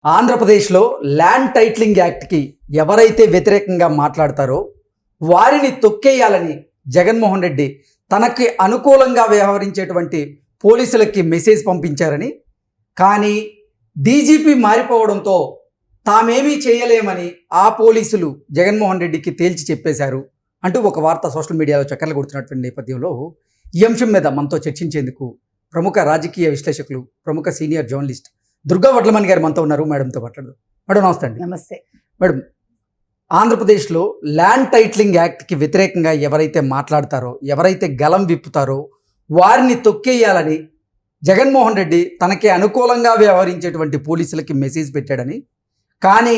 ఆంధ్రప్రదేశ్లో land titling యాక్ట్కి ఎవరైతే వ్యతిరేకంగా మాట్లాడతారో వారిని తొక్కేయాలని జగన్మోహన్ రెడ్డి తనకి అనుకూలంగా వ్యవహరించేటువంటి పోలీసులకి మెసేజ్ పంపించారని, కానీ డీజీపీ మారిపోవడంతో తామేమీ చేయలేమని ఆ పోలీసులు జగన్మోహన్ రెడ్డికి తేల్చి చెప్పేశారు అంటూ ఒక వార్త సోషల్ మీడియాలో చక్కర్లు కొడుతున్నటువంటి నేపథ్యంలో ఈ అంశం మీద మనతో చర్చించేందుకు ప్రముఖ రాజకీయ విశ్లేషకులు, ప్రముఖ సీనియర్ జర్నలిస్ట్ దుర్గా వడ్లమణి గారు మనతో ఉన్నారు. మేడంతో మాట్లాడదు. మేడం నమస్తే అండి. నమస్తే మేడం, ఆంధ్రప్రదేశ్లో ల్యాండ్ టైటిలింగ్ యాక్ట్కి వ్యతిరేకంగా ఎవరైతే మాట్లాడతారో, ఎవరైతే గలం విప్పుతారో వారిని తొక్కేయాలని జగన్మోహన్ రెడ్డి తనకి అనుకూలంగా వ్యవహరించేటువంటి పోలీసులకి మెసేజ్ పెట్టాడని, కానీ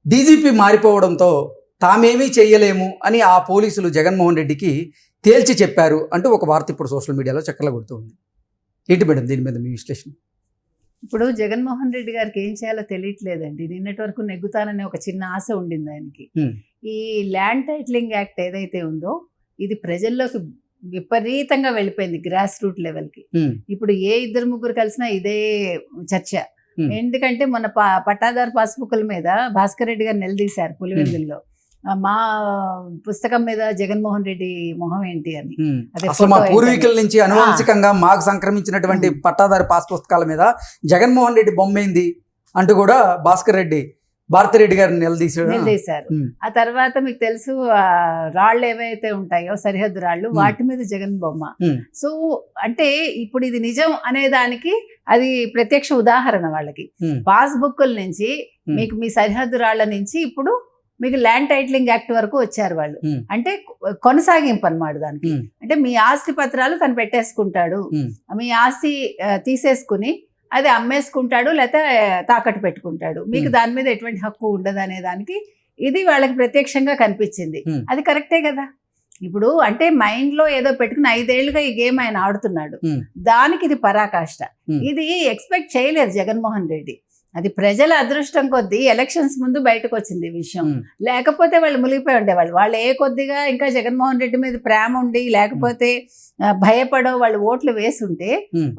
డీజీపీ మారిపోవడంతో తామేమీ చేయలేము అని ఆ పోలీసులు జగన్మోహన్ రెడ్డికి తేల్చి చెప్పారు అంటూ ఒక వార్త ఇప్పుడు సోషల్ మీడియాలో చక్కర్లు కొడుతుంది. ఏంటి మేడం దీని మీద మీ విశ్లేషణ? ఇప్పుడు జగన్మోహన్ రెడ్డి గారికి ఏం చేయాలో తెలియట్లేదండి. నిన్నటి వరకు నెగ్గుతాననే ఒక చిన్న ఆశ ఉండింది ఆయనకి. ఈ ల్యాండ్ టైటిలింగ్ యాక్ట్ ఏదైతే ఉందో ఇది ప్రజల్లోకి విపరీతంగా వెళ్ళిపోయింది, గ్రాస్ రూట్ లెవెల్కి. ఇప్పుడు ఏ ఇద్దరు ముగ్గురు కలిసినా ఇదే చర్చ. ఎందుకంటే మన పట్టాదారు పాస్బుక్ల మీద భాస్కర్ రెడ్డి గారు నిలదీశారు పులివెందుల్లో, మా పుస్తకం మీద జగన్మోహన్ రెడ్డి మొహం ఏంటి అని. అసలు మా పూర్వీకుల నుంచి అనువంశికంగా మాకు సంక్రమించినటువంటి పట్టాదారు పాస్ పుస్తకాల మీద జగన్మోహన్ రెడ్డి బొమ్మ ఏంది అంటూ కూడా భాస్కర్ రెడ్డి భారతిరెడ్డి గారిని నిలదీశారు. ఆ తర్వాత మీకు తెలుసు రాళ్ళు ఏవైతే ఉంటాయో సరిహద్దు రాళ్ళు, వాటి మీద జగన్ బొమ్మ. సో అంటే ఇప్పుడు ఇది నిజం అనే దానికి అది ప్రత్యక్ష ఉదాహరణ. వాళ్ళకి పాస్బుక్ల నుంచి మీకు మీ సరిహద్దు రాళ్ల నుంచి ఇప్పుడు మీకు ల్యాండ్ టైటిలింగ్ యాక్ట్ వరకు వచ్చారు వాళ్ళు. అంటే కొనసాగింపు అన్నమాట దానికి. అంటే మీ ఆస్తి పత్రాలు తను పెట్టేసుకుంటాడు, మీ ఆస్తి తీసేసుకుని అది అమ్మేసుకుంటాడు, లేకపోతే తాకట్టు పెట్టుకుంటాడు, మీకు దాని మీద ఎటువంటి హక్కు ఉండదు అనే దానికి ఇది వాళ్ళకి ప్రత్యక్షంగా కనిపించింది. అది కరెక్టే కదా. ఇప్పుడు అంటే మైండ్ లో ఏదో పెట్టుకుని 5 ఏళ్లుగా ఈ గేమ్ ఆయన ఆడుతున్నాడు, దానికి ఇది పరాకాష్ట. ఇది ఎక్స్పెక్ట్ చేయలేదు జగన్మోహన్ రెడ్డి. అది ప్రజల అదృష్టం కొద్దీ ఎలక్షన్స్ ముందు బయటకు వచ్చింది ఈ విషయం. లేకపోతే వాళ్ళు మునిగిపోయి ఉండేవాళ్ళు. వాళ్ళు ఏ కొద్దిగా ఇంకా జగన్మోహన్ రెడ్డి మీద ప్రేమ ఉండి లేకపోతే భయపడో వాళ్ళు ఓట్లు వేసుంటే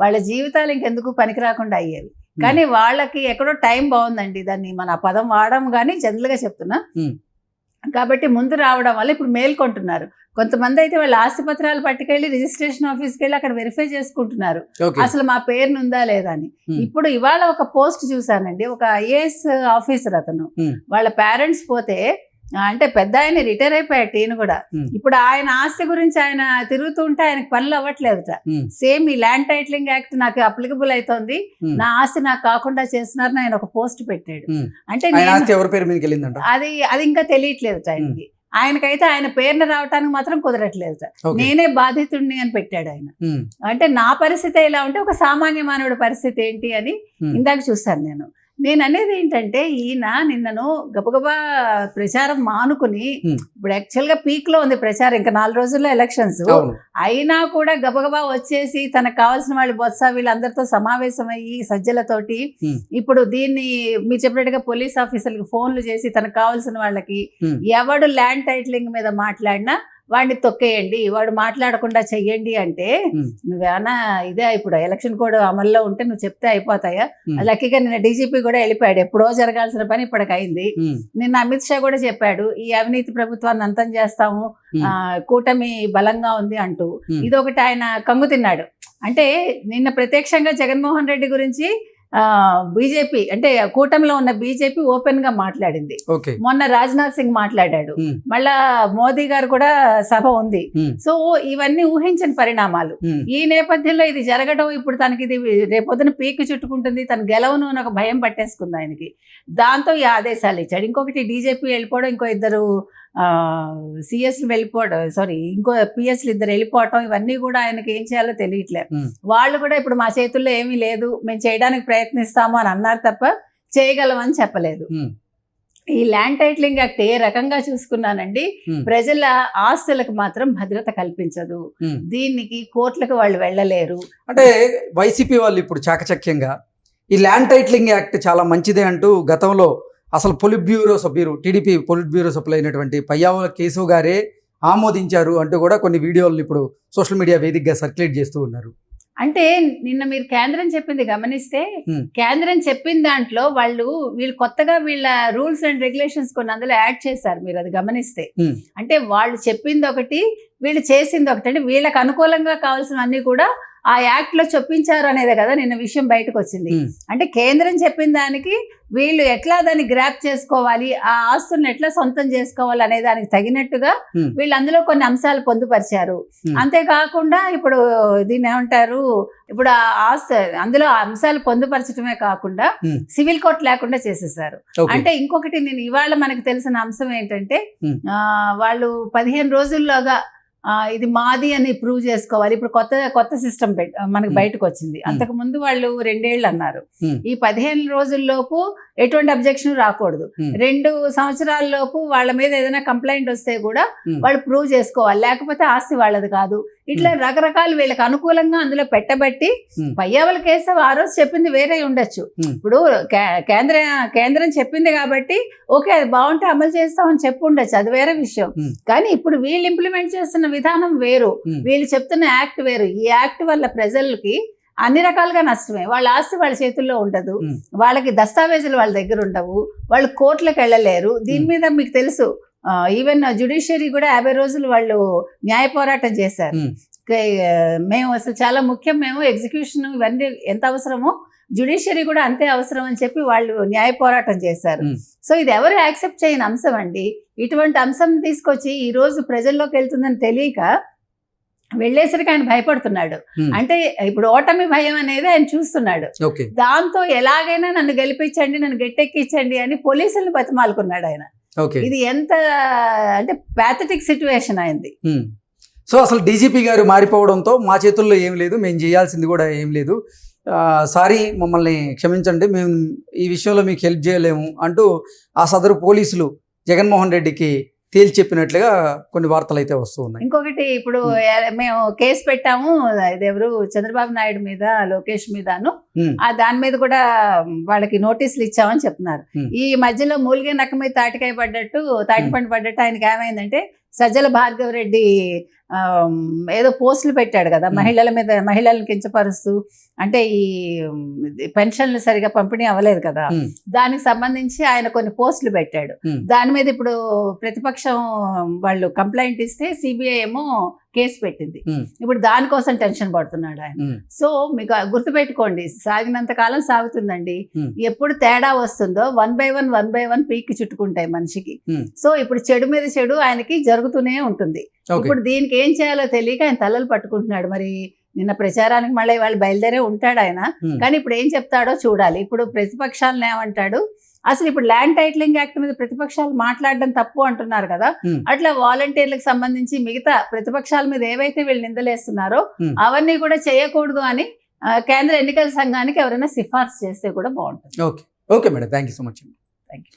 వాళ్ళ జీవితాలు ఇంకెందుకు పనికి రాకుండా అయ్యేవి. కానీ వాళ్ళకి ఎక్కడో టైం బాగుందండి, దాన్ని మన పదం వాడడం కానీ జనరల్ గా చెప్తున్నా. కాబట్టి ముందు రావడం వల్ల ఇప్పుడు మేల్కొంటున్నారు. కొంతమంది అయితే వాళ్ళ ఆస్తి పత్రాలు పట్టుకెళ్ళి రిజిస్ట్రేషన్ ఆఫీస్కి వెళ్ళి అక్కడ వెరిఫై చేసుకుంటున్నారు అసలు మా పేరును ఉందా లేదా అని. ఇప్పుడు ఇవాళ ఒక పోస్ట్ చూసానండి, ఒక ఐఏఎస్ ఆఫీసర్ అతను వాళ్ళ పేరెంట్స్ పోతే, అంటే పెద్ద ఆయన రిటైర్ అయిపోయాడు ఈయన కూడా. ఇప్పుడు ఆయన ఆస్తి గురించి ఆయన తిరుగుతుంటే ఆయనకు పనులు అవ్వట్లేదుట. సేమ్ ఈ ల్యాండ్ టైటిలింగ్ యాక్ట్ నాకు అప్లికబుల్ అవుతోంది, నా ఆస్తి నాకు కాకుండా చేస్తున్నారని ఆయన ఒక పోస్ట్ పెట్టాడు. అంటే అది ఇంకా తెలియట్లేదు ఆయనకి. ఆయనకైతే ఆయన పేరున రావటానికి మాత్రం కుదరట్లేదు. నేనే బాధితుడిని అని పెట్టాడు ఆయన. అంటే నా పరిస్థితి ఎలా ఉంటే ఒక సామాన్య మానవుడి పరిస్థితి ఏంటి అని ఇందాక చూస్తాను నేను అనేది ఏంటంటే, ఈయన నిన్నను గబగబా ప్రచారం మానుకుని, ఇప్పుడు యాక్చువల్ గా పీక్ లో ఉంది ప్రచారం, ఇంకా 4 రోజుల్లో ఎలక్షన్స్ అయినా కూడా గబగబా వచ్చేసి తనకు కావాల్సిన వాళ్ళు బొత్స వీళ్ళందరితో సమావేశమయ్యి సజ్జలతోటి ఇప్పుడు దీన్ని మీరు చెప్పినట్టుగా పోలీస్ ఆఫీసర్లకు ఫోన్లు చేసి తనకు కావాల్సిన వాళ్ళకి ఎవడు ల్యాండ్ టైటిలింగ్ మీద మాట్లాడినా వాడిని తొక్కేయండి, వాడు మాట్లాడకుండా చెయ్యండి అంటే నువ్వేమన్నా ఇదే ఇప్పుడు ఎలక్షన్ కోడ్ అమల్లో ఉంటే నువ్వు చెప్తే అయిపోతాయా? లక్కీగా నిన్న డీజీపీ కూడా వెళ్ళిపోయాడు, ఎప్పుడో జరగాల్సిన పని ఇప్పటికి అయింది. నిన్న అమిత్ షా కూడా చెప్పాడు ఈ అవినీతి ప్రభుత్వాన్ని అంతం చేస్తాము, కూటమి బలంగా ఉంది అంటూ. ఇదొకటి ఆయన కంగు తిన్నాడు. అంటే నిన్న ప్రత్యక్షంగా జగన్మోహన్ రెడ్డి గురించి బీజేపీ అంటే కూటమిలో ఉన్న బీజేపీ ఓపెన్ గా మాట్లాడింది. మొన్న రాజ్నాథ్ సింగ్ మాట్లాడాడు, మళ్ళా మోదీ గారు కూడా సభ ఉంది. సో ఇవన్నీ ఊహించని పరిణామాలు. ఈ నేపథ్యంలో ఇది జరగడం, ఇప్పుడు తనకి ఇది రేపొద్దున పీకి చుట్టుకుంటుంది, తను గెలవను అని ఒక భయం పట్టేసుకుంది ఆయనకి. దాంతో ఈ ఆదేశాలు ఇచ్చాడు. ఇంకొకటి డీజేపీ వెళ్ళిపోవడం, ఇంకో 2 సిఎస్లు వెళ్ళిపోవడం, ఇంకో పిఎస్లు 2 వెళ్ళిపోవటం, ఇవన్నీ కూడా ఆయనకి ఏం చేయాలో తెలియట్లేదు. వాళ్ళు కూడా ఇప్పుడు మా చేతుల్లో ఏమీ లేదు, మేము చేయడానికి ప్రయత్నిస్తాము అని అన్నారు తప్ప చేయగలమని చెప్పలేదు. ఈ ల్యాండ్ టైటిలింగ్ యాక్ట్ ఏ రకంగా చూసుకున్నానండి, ప్రజల ఆస్తులకు మాత్రం భద్రత కల్పించదు. దీనికి కోర్టులకు వాళ్ళు వెళ్ళలేరు. అంటే వైసీపీ వాళ్ళు ఇప్పుడు చాకచక్యంగా ఈ ల్యాండ్ టైటిలింగ్ యాక్ట్ చాలా మంచిదే అంటూ గతంలో అసలు పొలిట్ బ్యూరో సభ్యులు, టీడీపీ పొలిట్ బ్యూరో సభ్యులైనటువంటి పయ్యావుల కేశవ్ గారే ఆమోదించారు అంటూ కూడా కొన్ని వీడియోలను ఇప్పుడు సోషల్ మీడియా వేదికగా సర్క్యులేట్ చేస్తూ ఉన్నారు. అంటే నిన్న మీరు కేంద్రం చెప్పింది గమనిస్తే Hmm. కేంద్రం చెప్పిన దాంట్లో వీళ్ళు కొత్తగా వీళ్ళ రూల్స్ అండ్ రెగ్యులేషన్స్ కొన్ని అందులో యాడ్ చేశారు, మీరు అది గమనిస్తే. Hmm. అంటే వాళ్ళు చెప్పింది ఒకటి, వీళ్ళు చేసింది ఒకటి. అంటే వీళ్ళకి అనుకూలంగా కావాల్సినవన్నీ కూడా ఆ యాక్ట్ లో చొప్పించారు అనేదే కదా నిన్న విషయం బయటకు వచ్చింది. Hmm. అంటే కేంద్రం చెప్పిన దానికి వీళ్ళు ఎట్లా దాన్ని గ్రాప్ చేసుకోవాలి, ఆ ఆస్తులను ఎట్లా సొంతం చేసుకోవాలి అనే దానికి తగినట్టుగా Hmm. వీళ్ళు అందులో కొన్ని అంశాలు పొందుపరిచారు. Hmm. అంతేకాకుండా ఇప్పుడు దీన్ని ఏమంటారు, ఇప్పుడు ఆ ఆస్తి అందులో ఆ అంశాలు పొందుపరచడమే కాకుండా Hmm. సివిల్ కోర్ట్ లేకుండా చేసేసారు. Okay. అంటే ఇంకొకటి నేను ఇవాళ మనకు తెలిసిన అంశం ఏంటంటే Hmm. వాళ్ళు 15 రోజుల్లోగా ఇది మాది అని ప్రూవ్ చేసుకోవాలి. ఇప్పుడు కొత్త సిస్టమ్ మనకు బయటకు వచ్చింది. అంతకు ముందు వాళ్ళు 2 ఏళ్ళు అన్నారు. ఈ 15 రోజుల్లోపు ఎటువంటి అబ్జెక్షన్ రాకూడదు. 2 సంవత్సరాల లోపు వాళ్ళ మీద ఏదైనా కంప్లైంట్ వస్తే కూడా వాళ్ళు ప్రూవ్ చేసుకోవాలి, లేకపోతే ఆస్తి వాళ్ళది కాదు. ఇట్లా రకరకాలు వీళ్ళకి అనుకూలంగా అందులో పెట్టబట్టి పయ్యావల కేసు ఆ రోజు చెప్పింది వేరే ఉండొచ్చు. ఇప్పుడు కేంద్రం చెప్పింది కాబట్టి ఓకే అది బాగుంటే అమలు చేస్తామని చెప్పి ఉండొచ్చు, అది వేరే విషయం. కానీ ఇప్పుడు వీళ్ళు ఇంప్లిమెంట్ చేస్తున్న విధానం వేరు, వీళ్ళు చెప్తున్న యాక్ట్ వేరు. ఈ యాక్ట్ వల్ల ప్రజలకి అన్ని రకాలుగా నష్టమే. వాళ్ళ ఆస్తి వాళ్ళ చేతుల్లో ఉండదు, వాళ్ళకి దస్తావేజులు వాళ్ళ దగ్గర ఉండవు, వాళ్ళు కోర్టులకు వెళ్ళలేరు. దీని మీద మీకు తెలుసు, ఈవెన్ జ్యుడిషియరీ కూడా 50 రోజులు వాళ్ళు న్యాయ పోరాటం చేశారు. మేము అసలు చాలా ముఖ్యం, మేము ఎగ్జిక్యూషన్ ఇవన్నీ ఎంత అవసరమో జ్యుడిషియరీ కూడా అంతే అవసరం అని చెప్పి వాళ్ళు న్యాయ పోరాటం చేశారు. సో ఇది ఎవరు యాక్సెప్ట్ చేయని అంశం అండి. ఇటువంటి అంశం తీసుకొచ్చి ఈ రోజు ప్రజల్లోకి వెళ్తుందని తెలియక వెళ్ళేసరికి ఆయన భయపడుతున్నాడు. అంటే ఇప్పుడు ఓటమి భయం అనేది ఆయన చూస్తున్నాడు. దాంతో ఎలాగైనా నన్ను గెలిపించండి, నన్ను గట్టెక్కించండి అని పోలీసులను బతిమాలుకున్నాడు ఆయన. ఇది ఎంత అంటే ప్యాథటిక్ సిచ్యువేషన్ అయింది. సో అసలు డీజీపీ గారు మారిపోవడంతో మా చేతుల్లో ఏం లేదు, మేము చేయాల్సింది కూడా ఏం లేదు, సారీ మమ్మల్ని క్షమించండి, మేము ఈ విషయంలో మీకు హెల్ప్ చేయలేము అంటూ ఆ సదరు పోలీసులు జగన్మోహన్ రెడ్డికి తేల్చి చెప్పినట్లుగా కొన్ని వార్తలు అయితే వస్తూ ఉన్నాయి. ఇంకొకటి ఇప్పుడు మేము కేసు పెట్టాము, ఇదెవరు చంద్రబాబు నాయుడు మీద, లోకేష్ మీదను, దాని మీద కూడా వాళ్ళకి నోటీసులు ఇచ్చామని చెప్తున్నారు. ఈ మధ్యలో మూలిగే నక్క మీద తాటికాయ పడ్డట్టు, తాటిపండు పడ్డట్టు ఆయనకి ఏమైందంటే సజ్జల భార్గవ రెడ్డి ఏదో పోస్టులు పెట్టాడు కదా మహిళల మీద, మహిళలను కించపరుస్తూ. అంటే ఈ పెన్షన్లు సరిగా పంపిణీ అవ్వలేదు కదా, దానికి సంబంధించి ఆయన కొన్ని పోస్టులు పెట్టాడు. దాని మీద ఇప్పుడు ప్రతిపక్షం వాళ్ళు కంప్లైంట్ ఇస్తే సిబిఐ ఏమో కేసు పెట్టింది. ఇప్పుడు దానికోసం టెన్షన్ పడుతున్నాడు ఆయన. సో మీకు గుర్తుపెట్టుకోండి, సాగినంత కాలం సాగుతుందండి. ఎప్పుడు తేడా వస్తుందో 1 by 1 పీక్కి చుట్టుకుంటాయి మనిషికి. సో ఇప్పుడు చెడు మీద చెడు ఆయనకి జరుగుతూనే ఉంటుంది. ఇప్పుడు దీనికి ఏం చేయాలో తెలియక ఆయన తలలు పట్టుకుంటున్నాడు. మరి నిన్న ప్రచారానికి మళ్ళీ వాళ్ళు బయలుదేరే ఉంటాడు ఆయన, కానీ ఇప్పుడు ఏం చెప్తాడో చూడాలి. ఇప్పుడు ప్రతిపక్షాలను ఏమంటాడు, అసలు ఇప్పుడు ల్యాండ్ టైటిలింగ్ యాక్ట్ మీద ప్రతిపక్షాలు మాట్లాడడం తప్పు అంటున్నారు కదా, అట్లా వాలంటీర్లకు సంబంధించి మిగతా ప్రతిపక్షాల మీద ఏవైతే వీళ్ళు నిందలేస్తున్నారో అవన్నీ కూడా చేయకూడదు అని కేంద్ర ఎన్నికల సంఘానికి ఎవరైనా సిఫార్సు చేస్తే కూడా బాగుంటుంది. Okay madam, thank you so much. Thank you.